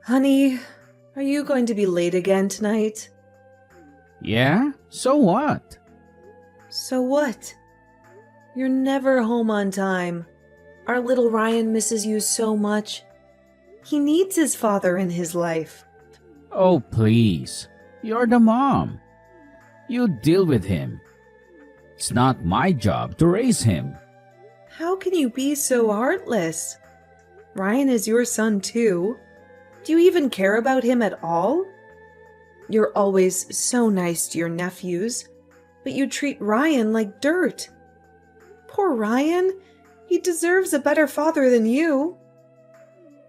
Honey, are you going to be late again tonight? Yeah? So what? So what? You're never home on time. Our little Ryan misses you so much. He needs his father in his life. Oh, please. You're the mom. You deal with him. It's not my job to raise him. How can you be so heartless? Ryan is your son too. Do you even care about him at all? You're always so nice to your nephews, but you treat Ryan like dirt. Poor Ryan. He deserves a better father than you.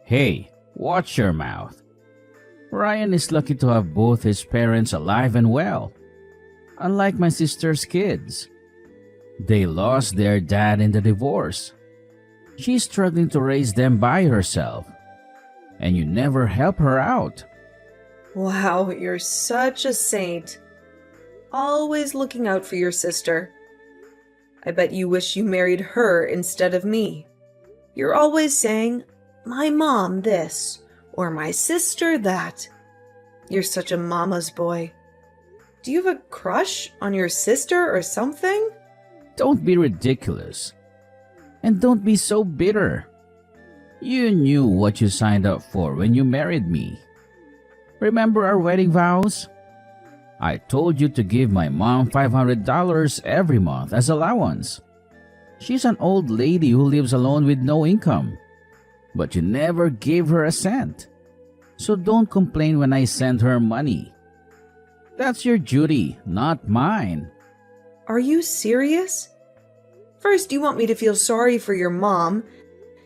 Hey, watch your mouth. Ryan is lucky to have both his parents alive and well. Unlike my sister's kids. They lost their dad in the divorce. She's struggling to raise them by herself. And you never help her out. Wow, you're such a saint. Always looking out for your sister. I bet you wish you married her instead of me. You're always saying, my mom this, or my sister that. You're such a mama's boy. Do you have a crush on your sister or something? Don't be ridiculous. And don't be so bitter. You knew what you signed up for when you married me. Remember our wedding vows? I told you to give my mom $500 every month as allowance. She's an old lady who lives alone with no income. But you never gave her a cent. So don't complain when I send her money. That's your duty, not mine. Are you serious? First you want me to feel sorry for your mom,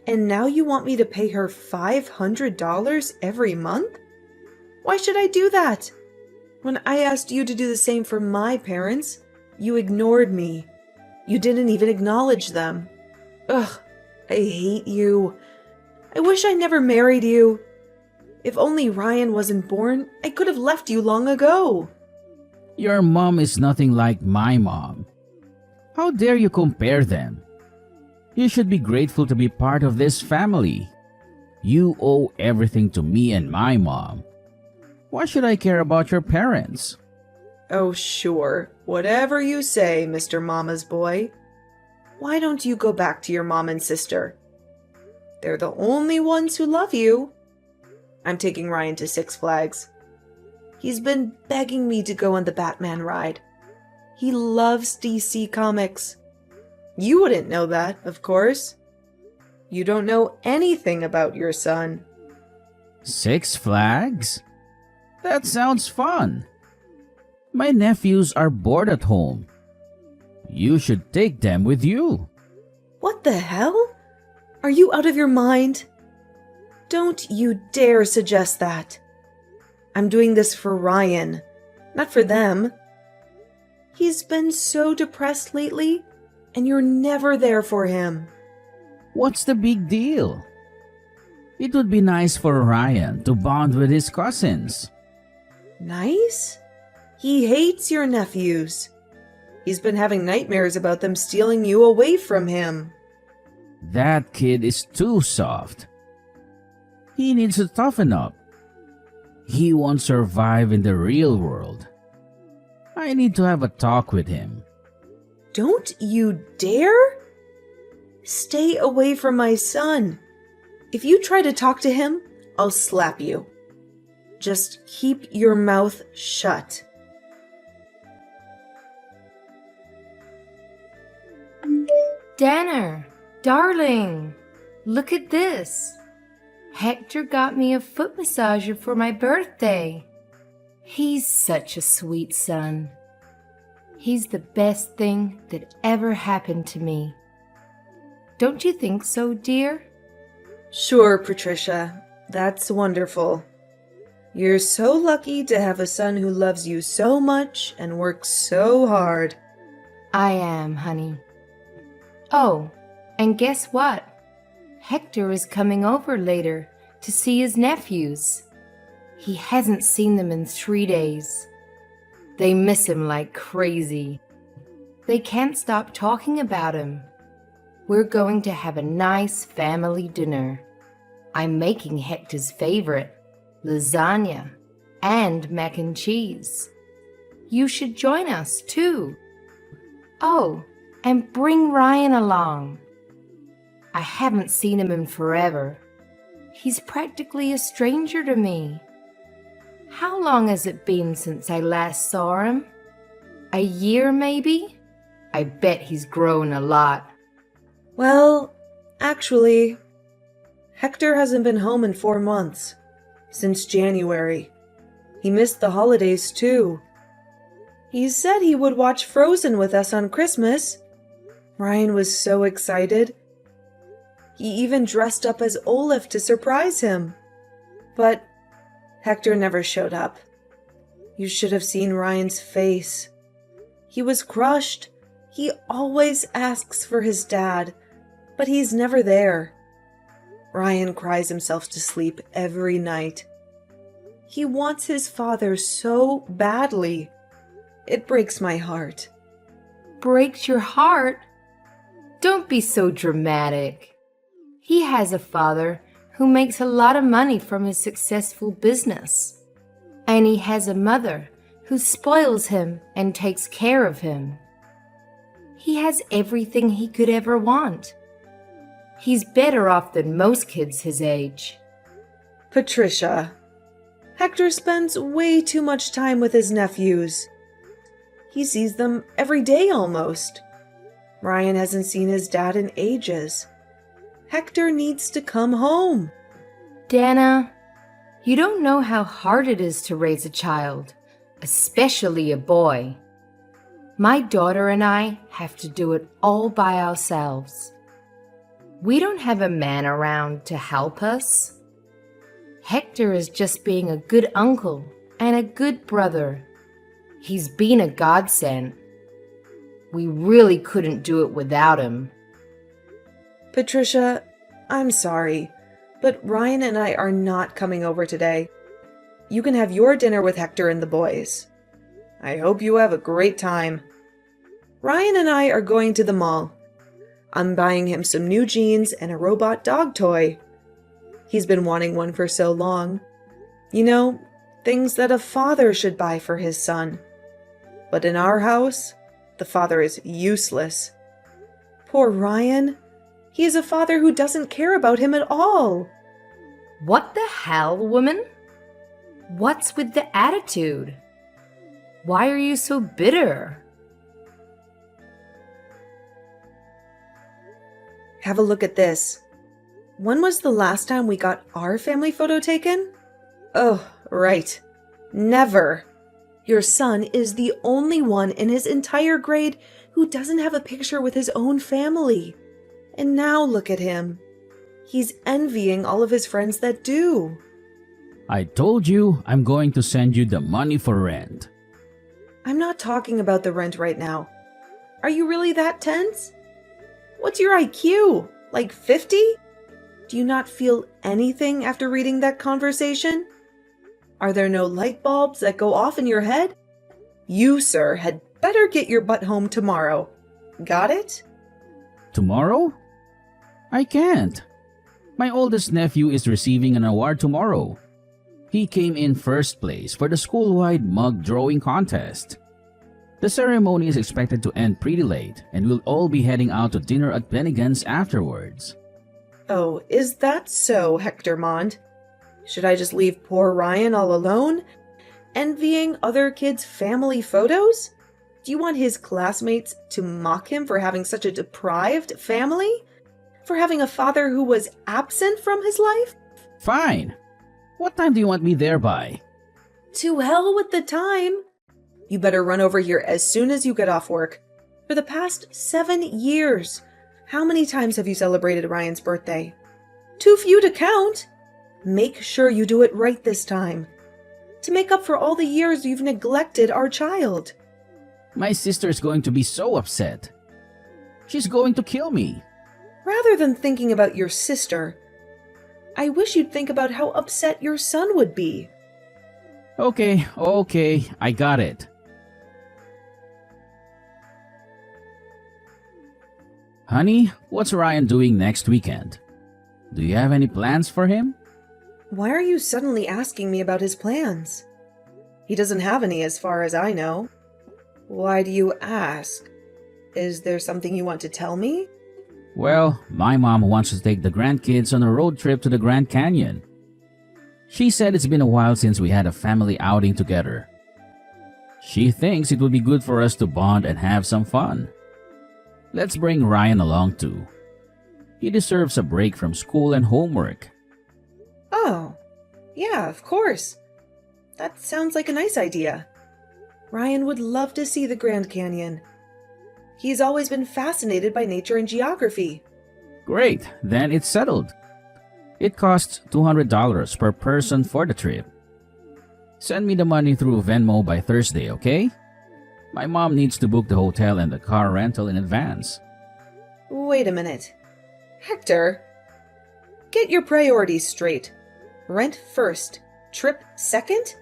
and now you want me to pay her $500 every month? Why should I do that? When I asked you to do the same for my parents, you ignored me. You didn't even acknowledge them. Ugh, I hate you. I wish I never married you. If only Ryan wasn't born, I could have left you long ago. Your mom is nothing like my mom. How dare you compare them? You should be grateful to be part of this family. You owe everything to me and my mom. Why should I care about your parents? Oh, sure. Whatever you say, Mr. Mama's boy. Why don't you go back to your mom and sister? They're the only ones who love you. I'm taking Ryan to Six Flags. He's been begging me to go on the Batman ride. He loves DC Comics. You wouldn't know that, of course. You don't know anything about your son. Six Flags? That sounds fun. My nephews are bored at home. You should take them with you. What the hell? Are you out of your mind? Don't you dare suggest that. I'm doing this for Ryan, not for them. He's been so depressed lately, and you're never there for him. What's the big deal? It would be nice for Ryan to bond with his cousins. Nice? He hates your nephews. He's been having nightmares about them stealing you away from him. That kid is too soft. He needs to toughen up. He won't survive in the real world. I need to have a talk with him. Don't you dare? Stay away from my son. If you try to talk to him, I'll slap you. Just keep your mouth shut. Danner, darling, look at this. Hector got me a foot massager for my birthday. He's such a sweet son. He's the best thing that ever happened to me. Don't you think so, dear? Sure, Patricia. That's wonderful. You're so lucky to have a son who loves you so much and works so hard. I am, honey. Oh, and guess what? Hector is coming over later to see his nephews. He hasn't seen them in 3 days. They miss him like crazy. They can't stop talking about him. We're going to have a nice family dinner. I'm making Hector's favorite, lasagna, and mac and cheese. You should join us too. Oh, and bring Ryan along. I haven't seen him in forever. He's practically a stranger to me. How long has it been since I last saw him? A year, maybe? I bet he's grown a lot. Well, actually, Hector hasn't been home in 4 months. Since January. He missed the holidays, too. He said he would watch Frozen with us on Christmas. Ryan was so excited. He even dressed up as Olaf to surprise him. But Hector never showed up. You should have seen Ryan's face. He was crushed. He always asks for his dad, but he's never there. Ryan cries himself to sleep every night. He wants his father so badly. It breaks my heart. Breaks your heart? Don't be so dramatic. He has a father who makes a lot of money from his successful business. And he has a mother who spoils him and takes care of him. He has everything he could ever want. He's better off than most kids his age. Patricia, Hector spends way too much time with his nephews. He sees them every day almost. Ryan hasn't seen his dad in ages. Hector needs to come home. Dana, you don't know how hard it is to raise a child, especially a boy. My daughter and I have to do it all by ourselves. We don't have a man around to help us. Hector is just being a good uncle and a good brother. He's been a godsend. We really couldn't do it without him. Patricia, I'm sorry, but Ryan and I are not coming over today. You can have your dinner with Hector and the boys. I hope you have a great time. Ryan and I are going to the mall. I'm buying him some new jeans and a robot dog toy. He's been wanting one for so long. You know, things that a father should buy for his son. But in our house, the father is useless. Poor Ryan. He is a father who doesn't care about him at all. What the hell, woman? What's with the attitude? Why are you so bitter? Have a look at this. When was the last time we got our family photo taken? Oh, right. Never. Your son is the only one in his entire grade who doesn't have a picture with his own family. And now look at him. He's envying all of his friends that do. I told you I'm going to send you the money for rent. I'm not talking about the rent right now. Are you really that tense? What's your IQ? Like 50? Do you not feel anything after reading that conversation? Are there no light bulbs that go off in your head? You, sir, had better get your butt home tomorrow. Got it? Tomorrow? I can't. My oldest nephew is receiving an award tomorrow. He came in first place for the school-wide mug drawing contest. The ceremony is expected to end pretty late, and we'll all be heading out to dinner at Bennigan's afterwards. Oh, is that so, Hector Mond? Should I just leave poor Ryan all alone, envying other kids' family photos? Do you want his classmates to mock him for having such a deprived family? For having a father who was absent from his life? Fine. What time do you want me there by? To hell with the time. You better run over here as soon as you get off work. For the past 7 years, how many times have you celebrated Ryan's birthday? Too few to count. Make sure you do it right this time. To make up for all the years you've neglected our child. My sister is going to be so upset. She's going to kill me. Rather than thinking about your sister, I wish you'd think about how upset your son would be. Okay, I got it. Honey, what's Ryan doing next weekend? Do you have any plans for him? Why are you suddenly asking me about his plans? He doesn't have any as far as I know. Why do you ask? Is there something you want to tell me? Well, my mom wants to take the grandkids on a road trip to the Grand Canyon. She said it's been a while since we had a family outing together. She thinks it would be good for us to bond and have some fun. Let's bring Ryan along too. He deserves a break from school and homework. Oh, yeah, of course. That sounds like a nice idea. Ryan would love to see the Grand Canyon. He's always been fascinated by nature and geography. Great, then it's settled. It costs $200 per person for the trip. Send me the money through Venmo by Thursday, okay? My mom needs to book the hotel and the car rental in advance. Wait a minute. Hector, get your priorities straight. Rent first, trip second?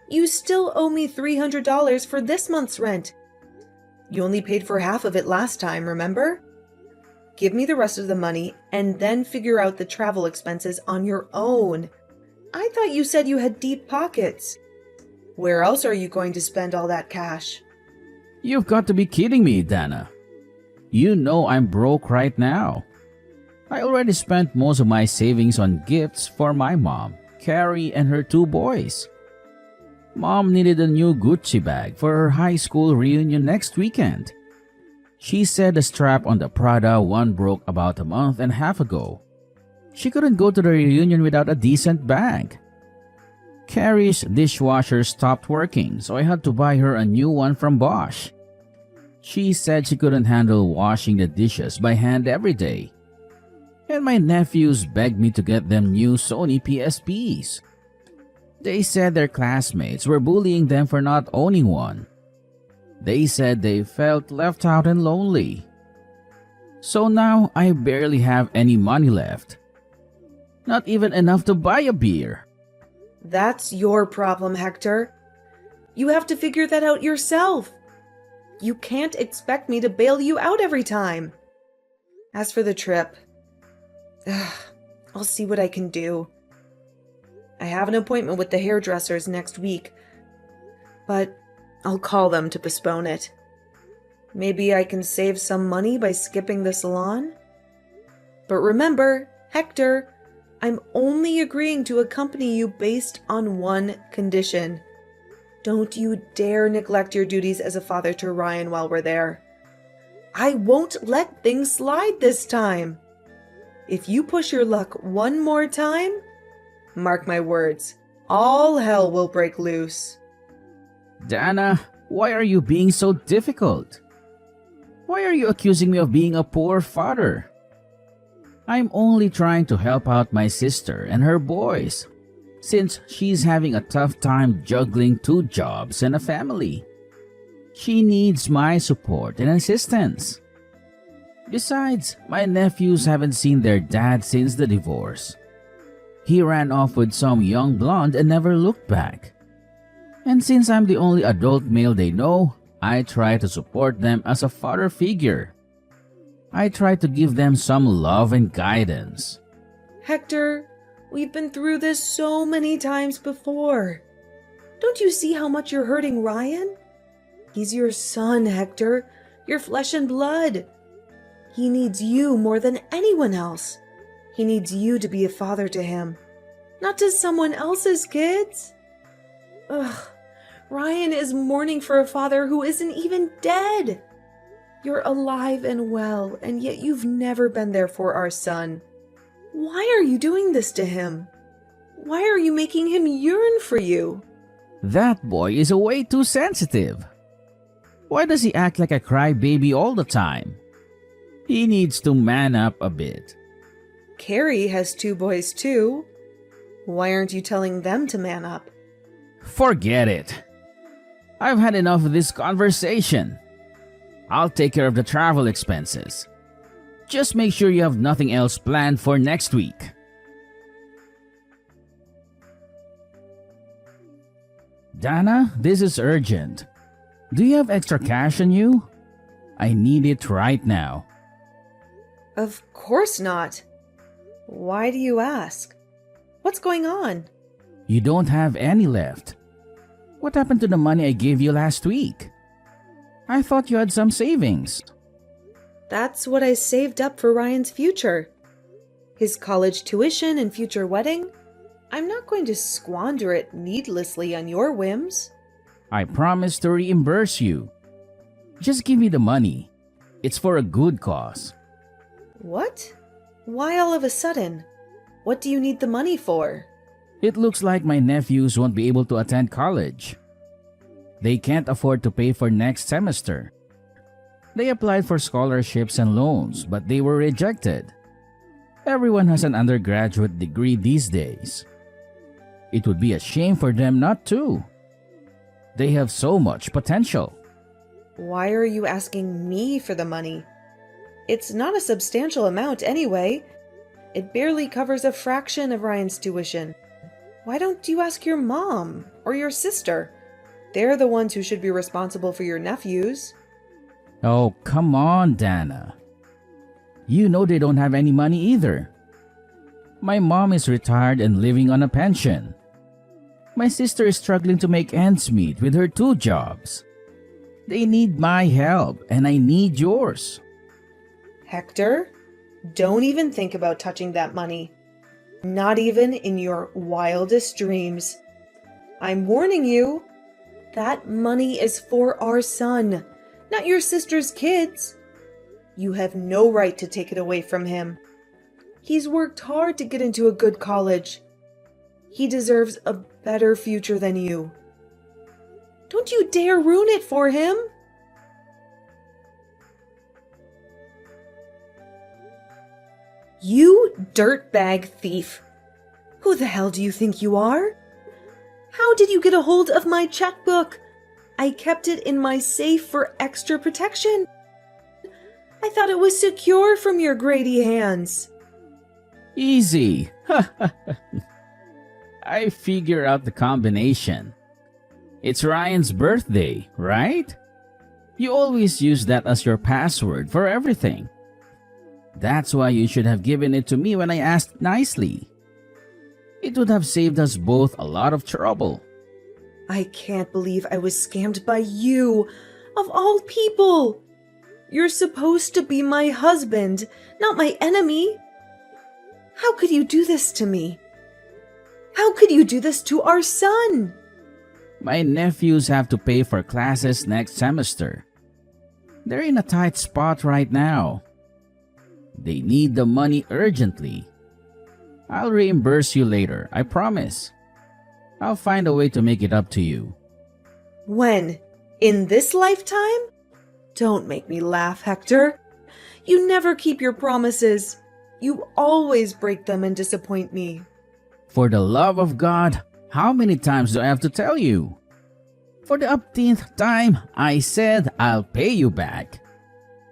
You still owe me $300 for this month's rent. You only paid for half of it last time, remember? Give me the rest of the money and then figure out the travel expenses on your own. I thought you said you had deep pockets. Where else are you going to spend all that cash? You've got to be kidding me, Dana. You know I'm broke right now. I already spent most of my savings on gifts for my mom, Carrie, and her 2 boys. Mom needed a new Gucci bag for her high school reunion next weekend. She said the strap on the Prada one broke about a month and a half ago. She couldn't go to the reunion without a decent bag. Carrie's dishwasher stopped working, so I had to buy her a new one from Bosch. She said she couldn't handle washing the dishes by hand every day. And my nephews begged me to get them new Sony PSPs. They said their classmates were bullying them for not owning one. They said they felt left out and lonely. So now I barely have any money left. Not even enough to buy a beer. That's your problem, Hector. You have to figure that out yourself. You can't expect me to bail you out every time. As for the trip, I'll see what I can do. I have an appointment with the hairdressers next week, but I'll call them to postpone it. Maybe I can save some money by skipping the salon? But remember, Hector, I'm only agreeing to accompany you based on one condition. Don't you dare neglect your duties as a father to Ryan while we're there. I won't let things slide this time. If you push your luck one more time, mark my words, all hell will break loose. Dana, why are you being so difficult? Why are you accusing me of being a poor father? I'm only trying to help out my sister and her boys, since she's having a tough time juggling 2 jobs and a family. She needs my support and assistance. Besides, my nephews haven't seen their dad since the divorce. He ran off with some young blonde and never looked back. And since I'm the only adult male they know, I try to support them as a father figure. I try to give them some love and guidance. Hector, we've been through this so many times before. Don't you see how much you're hurting Ryan? He's your son, Hector, your flesh and blood. He needs you more than anyone else. He needs you to be a father to him, not to someone else's kids. Ugh, Ryan is mourning for a father who isn't even dead. You're alive and well, and yet you've never been there for our son. Why are you doing this to him? Why are you making him yearn for you? That boy is way too sensitive. Why does he act like a crybaby all the time? He needs to man up a bit. Carrie has 2 boys too. Why aren't you telling them to man up? Forget it. I've had enough of this conversation. I'll take care of the travel expenses. Just make sure you have nothing else planned for next week. Dana, this is urgent. Do you have extra cash on you? I need it right now. Of course not. Why do you ask? What's going on? You don't have any left. What happened to the money I gave you last week? I thought you had some savings. That's what I saved up for Ryan's future. His college tuition and future wedding. I'm not going to squander it needlessly on your whims. I promise to reimburse you. Just give me the money. It's for a good cause. What? Why all of a sudden? What do you need the money for? It looks like my nephews won't be able to attend college. They can't afford to pay for next semester. They applied for scholarships and loans, but they were rejected. Everyone has an undergraduate degree these days. It would be a shame for them not to. They have so much potential. Why are you asking me for the money? It's not a substantial amount anyway. It barely covers a fraction of Ryan's tuition. Why don't you ask your mom or your sister? They're the ones who should be responsible for your nephews. Oh, come on, Dana. You know they don't have any money either. My mom is retired and living on a pension. My sister is struggling to make ends meet with her 2 jobs. They need my help, and I need yours. Hector, don't even think about touching that money. Not even in your wildest dreams. I'm warning you. That money is for our son, not your sister's kids. You have no right to take it away from him. He's worked hard to get into a good college. He deserves a better future than you. Don't you dare ruin it for him. You dirtbag thief. Who the hell do you think you are? How did you get a hold of my checkbook? I kept it in my safe for extra protection. I thought it was secure from your greedy hands. Easy. I figure out the combination. It's Ryan's birthday, right? You always use that as your password for everything. That's why you should have given it to me when I asked nicely. It would have saved us both a lot of trouble. I can't believe I was scammed by you, of all people. You're supposed to be my husband, not my enemy. How could you do this to me? How could you do this to our son? My nephews have to pay for classes next semester. They're in a tight spot right now. They need the money urgently. I'll reimburse you later, I promise. I'll find a way to make it up to you. When? In this lifetime? Don't make me laugh, Hector. You never keep your promises. You always break them and disappoint me. For the love of God, how many times do I have to tell you? For the upteenth time, I said I'll pay you back.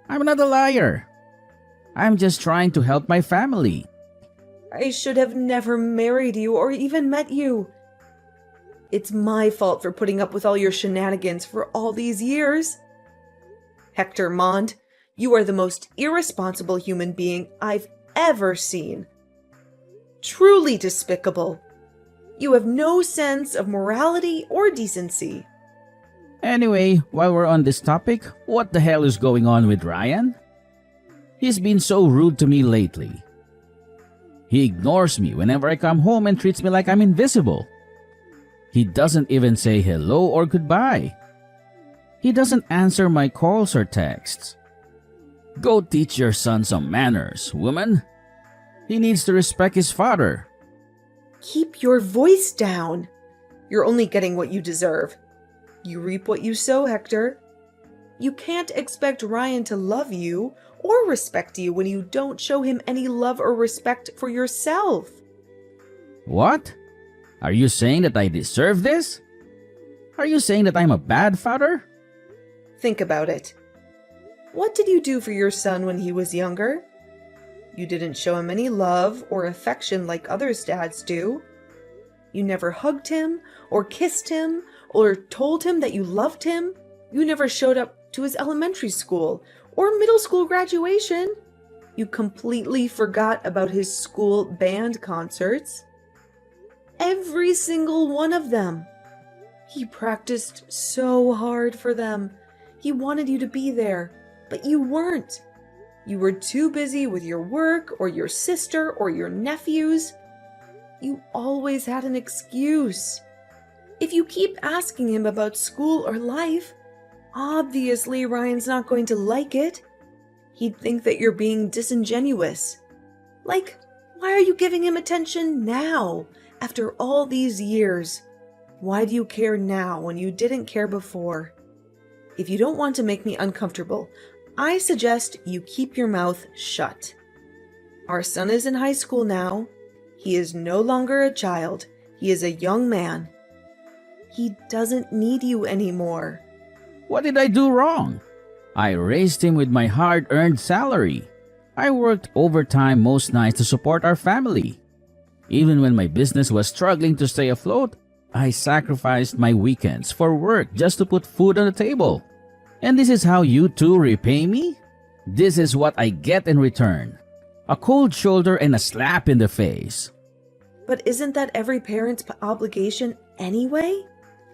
I'm not a liar. I'm just trying to help my family. I should have never married you or even met you. It's my fault for putting up with all your shenanigans for all these years. Hector Mond, you are the most irresponsible human being I've ever seen. Truly despicable. You have no sense of morality or decency. Anyway, while we're on this topic, what the hell is going on with Ryan? He's been so rude to me lately. He ignores me whenever I come home and treats me like I'm invisible. He doesn't even say hello or goodbye. He doesn't answer my calls or texts. Go teach your son some manners, woman. He needs to respect his father. Keep your voice down. You're only getting what you deserve. You reap what you sow, Hector. You can't expect Ryan to love you or respect you when you don't show him any love or respect for yourself. What? Are you saying that I deserve this? Are you saying that I'm a bad father? Think about it. What did you do for your son when he was younger? You didn't show him any love or affection like other dads do. You never hugged him or kissed him or told him that you loved him. You never showed up to his elementary school or middle school graduation. You completely forgot about his school band concerts. every single one of them. He practiced so hard for them. He wanted you to be there, but you weren't. You were too busy with your work or your sister or your nephews. You always had an excuse. If you keep asking him about school or life, obviously Ryan's not going to like it. He'd think that you're being disingenuous. Like, why are you giving him attention now, after all these years? Why do you care now when you didn't care before? If you don't want to make me uncomfortable, I suggest you keep your mouth shut. Our son is in high school now. He is no longer a child. He is a young man. He doesn't need you anymore. What did I do wrong? I raised him with my hard-earned salary. I worked overtime most nights to support our family. Even when my business was struggling to stay afloat, I sacrificed my weekends for work just to put food on the table. And this is how you two repay me? This is what I get in return. A cold shoulder and a slap in the face. But isn't that every parent's obligation anyway?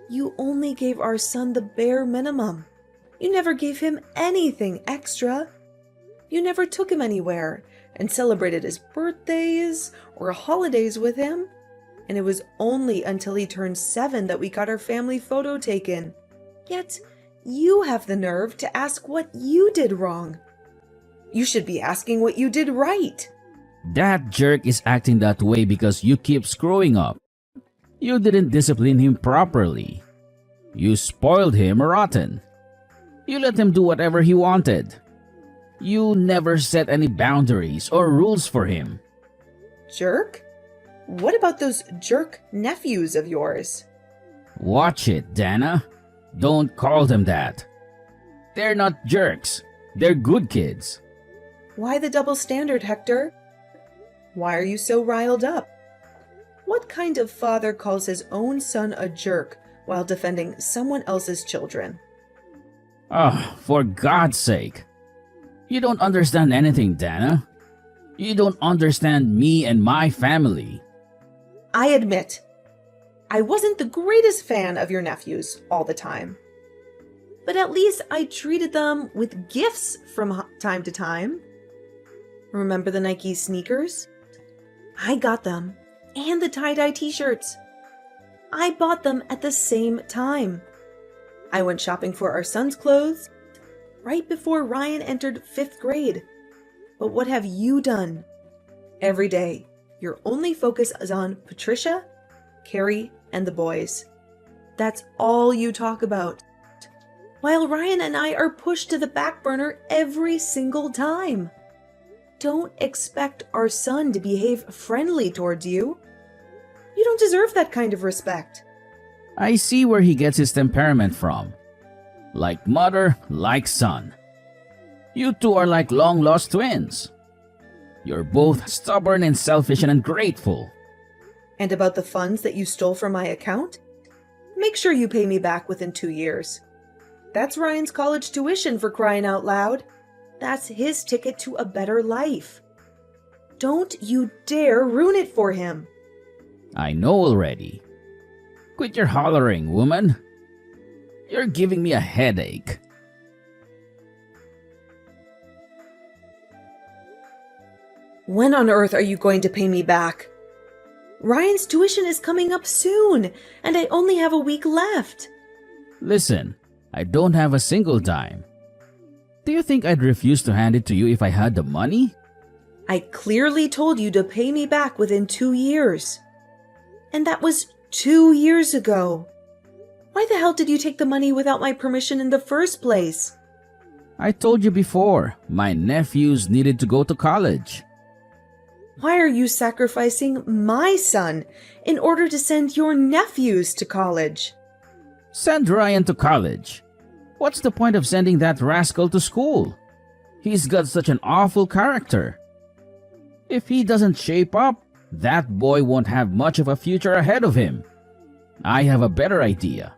You only gave our son the bare minimum. You never gave him anything extra. You never took him anywhere and celebrated his birthdays or holidays with him. And it was only until he turned 7 that we got our family photo taken. Yet, you have the nerve to ask what you did wrong. You should be asking what you did right. That jerk is acting that way because you keep screwing up. You didn't discipline him properly. You spoiled him rotten. You let him do whatever he wanted. You never set any boundaries or rules for him. Jerk? What about those jerk nephews of yours? Watch it, Dana. Don't call them that. They're not jerks. They're good kids. Why the double standard, Hector? Why are you so riled up? What kind of father calls his own son a jerk while defending someone else's children? Oh, for God's sake. You don't understand anything, Dana. You don't understand me and my family. I admit, I wasn't the greatest fan of your nephews all the time. But at least I treated them with gifts from time to time. Remember the Nike sneakers? I got them, and the tie-dye t-shirts. I bought them at the same time. I went shopping for our son's clothes right before Ryan entered 5th grade. But what have you done? Every day, your only focus is on Patricia, Carrie, and the boys. That's all you talk about. While Ryan and I are pushed to the back burner every single time. Don't expect our son to behave friendly towards you. You don't deserve that kind of respect. I see where he gets his temperament from. Like mother, like son. You two are like long-lost twins. You're both stubborn and selfish and ungrateful. And about the funds that you stole from my account? Make sure you pay me back within 2 years. That's Ryan's college tuition, for crying out loud. That's his ticket to a better life. Don't you dare ruin it for him. I know already. Quit your hollering, woman. You're giving me a headache. When on earth are you going to pay me back? Ryan's tuition is coming up soon, and I only have a week left. Listen, I don't have a single dime. Do you think I'd refuse to hand it to you if I had the money? I clearly told you to pay me back within 2 years. And that was 2 years ago. Why the hell did you take the money without my permission in the first place? I told you before, my nephews needed to go to college. Why are you sacrificing my son in order to send your nephews to college? Send Ryan to college. What's the point of sending that rascal to school? He's got such an awful character. If he doesn't shape up, that boy won't have much of a future ahead of him. I have a better idea.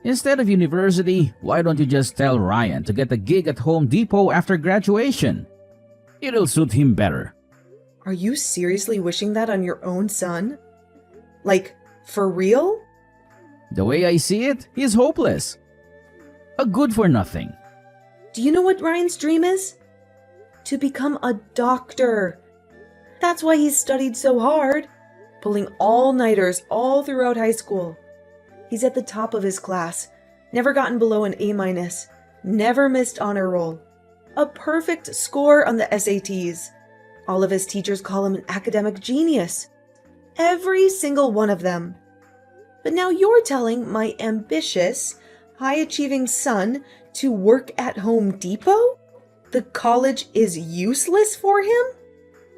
Instead of university, why don't you just tell Ryan to get a gig at Home Depot after graduation? It'll suit him better. Are you seriously wishing that on your own son? Like, For real? The way I see it, he's hopeless. A good for nothing. Do you know what Ryan's dream is? To become a doctor. That's why he's studied so hard, pulling all-nighters all throughout high school. He's at the top of his class, never gotten below an A-, never missed honor roll. A perfect score on the SATs. All of his teachers call him an academic genius. Every single one of them. But now you're telling my ambitious, high-achieving son to work at Home Depot? The college is useless for him?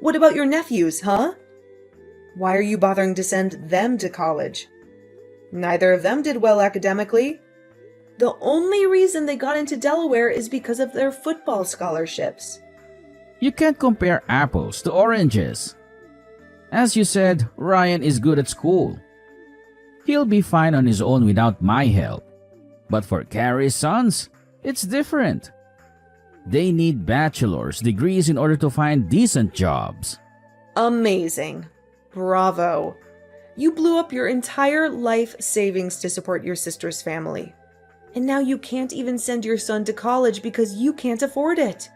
What about your nephews, huh? Why are you bothering to send them to college? Neither of them did well academically. The only reason they got into Delaware is because of their football scholarships. You can't compare apples to oranges. As you said, Ryan is good at school. He'll be fine on his own without my help. But for Carrie's sons, it's different. They need bachelor's degrees in order to find decent jobs. Amazing. Bravo. You blew up your entire life savings to support your sister's family. And now you can't even send your son to college because you can't afford it.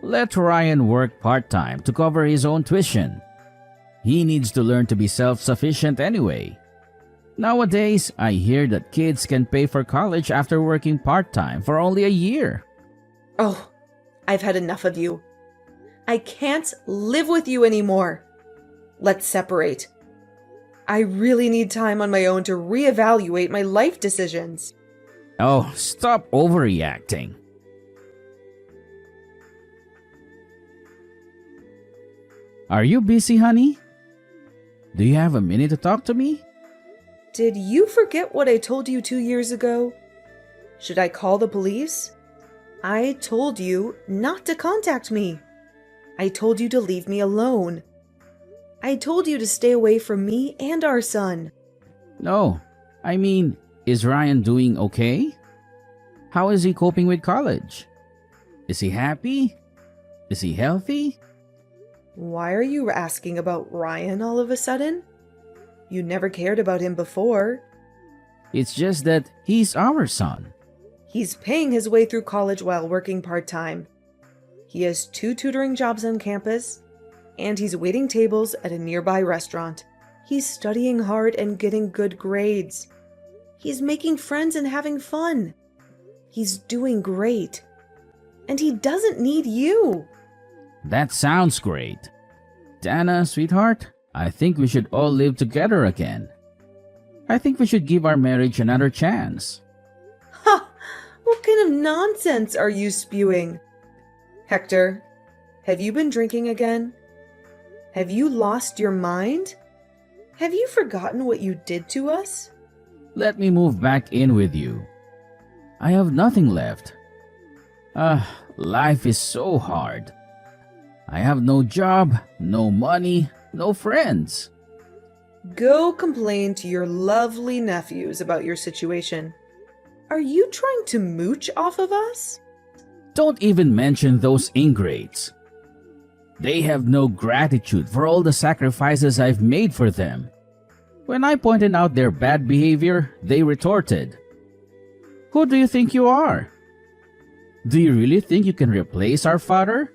Let Ryan work part-time to cover his own tuition. He needs to learn to be self-sufficient anyway. Nowadays, I hear that kids can pay for college after working part-time for only a year. Oh, I've had enough of you. I can't live with you anymore. Let's separate. I really need time on my own to reevaluate my life decisions. Oh, stop overreacting. Are you busy, honey? Do you have a minute to talk to me? Did you forget what I told you 2 years ago? Should I call the police? I told you not to contact me. I told you to leave me alone. I told you to stay away from me and our son. No, I mean, is Ryan doing okay? How is he coping with college? Is he happy? Is he healthy? Why are you asking about Ryan all of a sudden? You never cared about him before. It's just that he's our son. He's paying his way through college while working part-time. He has 2 tutoring jobs on campus, and he's waiting tables at a nearby restaurant. He's studying hard and getting good grades. He's making friends and having fun. He's doing great. And he doesn't need you. That sounds great. Dana, sweetheart, I think we should all live together again. I think we should give our marriage another chance. Ha! What kind of nonsense are you spewing? Hector, have you been drinking again? Have you lost your mind? Have you forgotten what you did to us? Let me move back in with you. I have nothing left. Life is so hard. I have no job, no money, no friends. Go complain to your lovely nephews about your situation. Are you trying to mooch off of us? Don't even mention those ingrates. They have no gratitude for all the sacrifices I've made for them. When I pointed out their bad behavior, they retorted, "Who do you think you are? Do you really think you can replace our father?"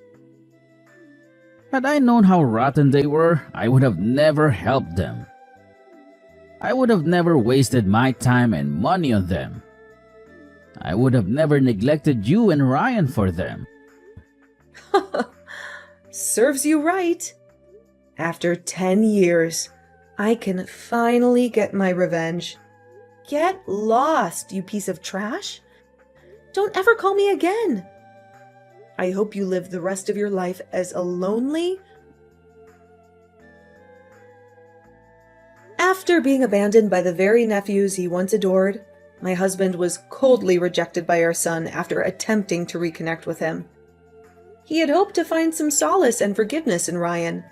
Had I known how rotten they were, I would have never helped them. I would have never wasted my time and money on them. I would have never neglected you and Ryan for them. Serves you right. After 10 years, I can finally get my revenge. Get lost, you piece of trash. Don't ever call me again. I hope you live the rest of your life as a lonely... After being abandoned by the very nephews he once adored, my husband was coldly rejected by our son after attempting to reconnect with him. He had hoped to find some solace and forgiveness in Ryan,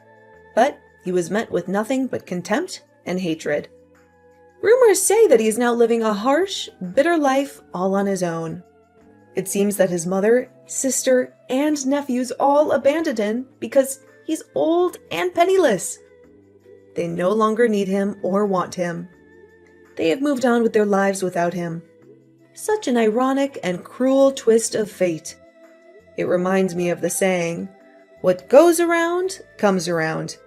but he was met with nothing but contempt and hatred. Rumors say that he is now living a harsh, bitter life all on his own. It seems that his mother, sister, and nephews all abandoned him because he's old and penniless. They no longer need him or want him. They have moved on with their lives without him. Such an ironic and cruel twist of fate. It reminds me of the saying, "What goes around, comes around."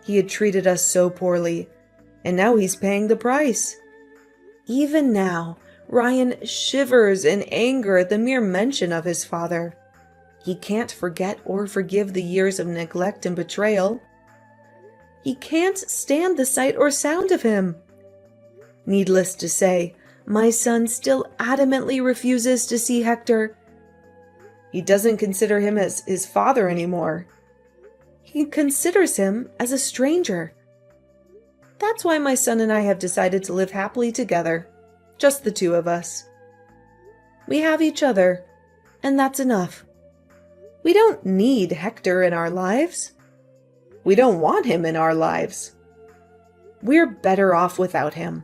He had treated us so poorly, and now he's paying the price. Even now, Ryan shivers in anger at the mere mention of his father. He can't forget or forgive the years of neglect and betrayal. He can't stand the sight or sound of him. Needless to say, my son still adamantly refuses to see Hector. He doesn't consider him as his father anymore. He considers him as a stranger. That's why my son and I have decided to live happily together, just the two of us. We have each other, and that's enough. We don't need Hector in our lives. We don't want him in our lives. We're better off without him.